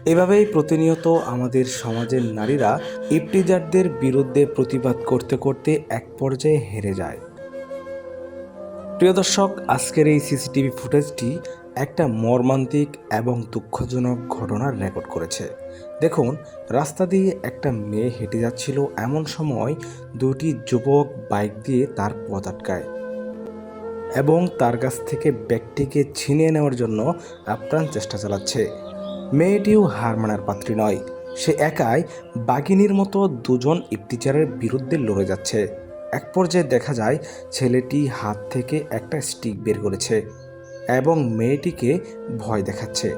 এভাবেই প্রতিনিয়ত আমাদের সমাজের নারীরা ইফতিজারদের বিরুদ্ধে প্রতিবাদ করতে করতে এক পর্যায়ে হেরে যায়। প্রিয় দর্শক, আজকের এই সিসিটিভি ফুটেজটি একটা মর্মান্তিক এবং দুঃখজনক ঘটনার রেকর্ড করেছে। দেখুন, রাস্তা দিয়ে একটা মেয়ে হেঁটে যাচ্ছিল, এমন সময় দুটি যুবক বাইক দিয়ে তার পথ আটকায় এবং তার কাছ থেকে ব্যাগটিকে ছিনিয়ে নেওয়ার জন্য আপ্রাণ চেষ্টা চালাচ্ছে। মেয়েটিও হার মানার পাত্রী নয়, সে একাই বাঘিনীর মতো দুজন ইফতিজারের বিরুদ্ধে লড়ে যাচ্ছে। এক পর্যায়ে দেখা যায় ছেলেটি হাত থেকে একটা স্টিক বের করেছে এবং মেয়েটিকে ভয় দেখাচ্ছে।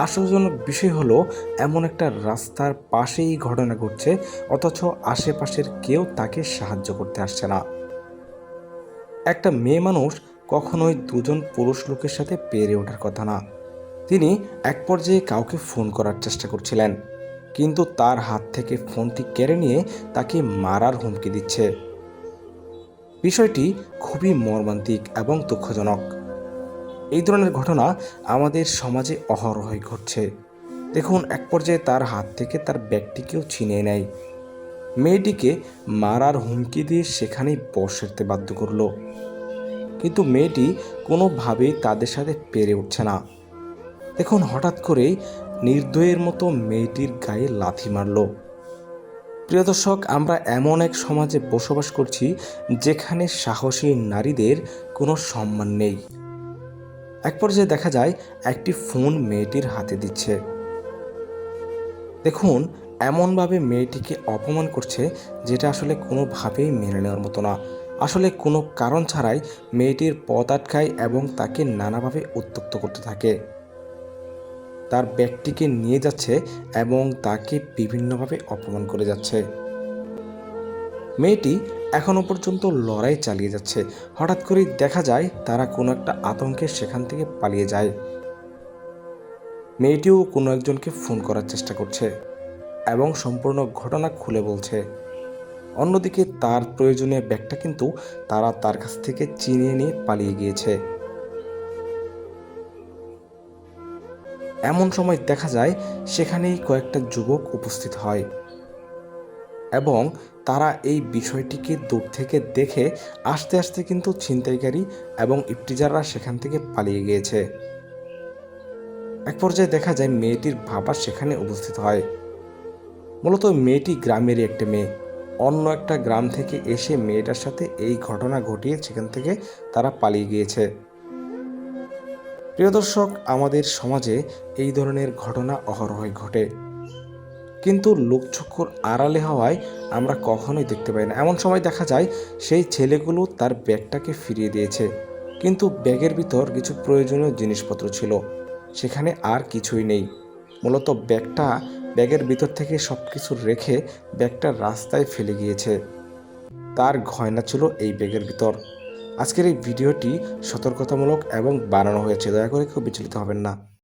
আশ্চর্যজনক বিষয় হলো, এমন একটা রাস্তার পাশেই ঘটনা ঘটছে, অথচ আশেপাশের কেউ তাকে সাহায্য করতে আসছে না। একটা মেয়ে মানুষ কখনোই দুজন পুরুষ লোকের সাথে পেরে ওঠার কথা না। তিনি এক পর্যায়ে কাউকে ফোন করার চেষ্টা করছিলেন, কিন্তু তার হাত থেকে ফোনটি কেড়ে নিয়ে তাকে মারার হুমকি দিচ্ছে। বিষয়টি খুবই মর্মান্তিক এবং দুঃখজনক। এই ধরনের ঘটনা আমাদের সমাজে অহরহই ঘটছে। দেখুন, এক পর্যায়ে তার হাত থেকে তার ব্যাগটিকেও ছিনিয়ে নেয়। মেয়েটিকে মারার হুমকি দিয়ে সেখানেই বশ করতে বাধ্য করলো, কিন্তু মেয়েটি কোনোভাবেই তাদের সাথে পেরে উঠছে না। দেখুন, হঠাৎ করেই নির্দয়ের মতো মেয়েটির গায়ে লাথি মারল। প্রিয় দর্শক, আমরা এমন এক সমাজে বসবাস করছি যেখানে সাহসী নারীদের কোনো সম্মান নেই। এক পর্যায়ে দেখা যায় একটি ফোন মেয়েটির হাতে দিচ্ছে। দেখুন, এমনভাবে মেয়েটিকে অপমান করছে যেটা আসলে কোনোভাবেই মেনে নেওয়ার মতো না। আসলে কোনো কারণ ছাড়াই মেয়েটির পথ আটকায় এবং তাকে নানাভাবে উত্ত্যক্ত করতে থাকে। তার ব্যাগটিকে নিয়ে যাচ্ছে এবং তাকে বিভিন্নভাবে অপমান করে যাচ্ছে। মেয়েটি এখনো পর্যন্ত লড়াই চালিয়ে যাচ্ছে। হঠাৎ করেই দেখা যায় তারা কোনো একটা আতঙ্কে সেখান থেকে পালিয়ে যায়। মেয়েটিও কোনো একজনকে ফোন করার চেষ্টা করছে এবং সম্পূর্ণ ঘটনা খুলে বলছে। অন্যদিকে তার প্রয়োজনীয় ব্যাগটা কিন্তু তারা তার কাছ থেকে ছিনিয়ে নিয়ে পালিয়ে গিয়েছে। এমন সময় দেখা যায় সেখানেই কয়েকটা যুবক উপস্থিত হয় এবং তারা এই বিষয়টিকে দূর থেকে দেখে আস্তে আস্তে কিন্তু ছিনতাইকারী এবং ইফতিজাররা সেখান থেকে পালিয়ে গিয়েছে। এক পর্যায়ে দেখা যায় মেয়েটির বাবা সেখানে উপস্থিত হয়। মূলত মেয়েটি গ্রামেরই একটা মেয়ে, অন্য একটা গ্রাম থেকে এসে মেয়েটার সাথে এই ঘটনা ঘটিয়ে সেখান থেকে তারা পালিয়ে গিয়েছে। প্রিয় দর্শক, আমাদের সমাজে এই ধরনের ঘটনা অহরহই ঘটে, কিন্তু লোকচক্ষুর আড়ালে হওয়ায় আমরা কখনোই দেখতে পাই না। এমন সময় দেখা যায় সেই ছেলেগুলো তার ব্যাগটাকে ফিরিয়ে দিয়েছে, কিন্তু ব্যাগের ভিতর কিছু প্রয়োজনীয় জিনিসপত্র ছিল, সেখানে আর কিছুই নেই। মূলত ব্যাগের ভিতর থেকে সব কিছু রেখে ব্যাগটা রাস্তায় ফেলে গিয়েছে। তার গয়না ছিল এই ব্যাগের ভিতর। আজকের এই ভিডিওটি সতর্কতামূলক এবং বানানো হয়েছে, দয়া করে কেউ বিচলিত হবেন না।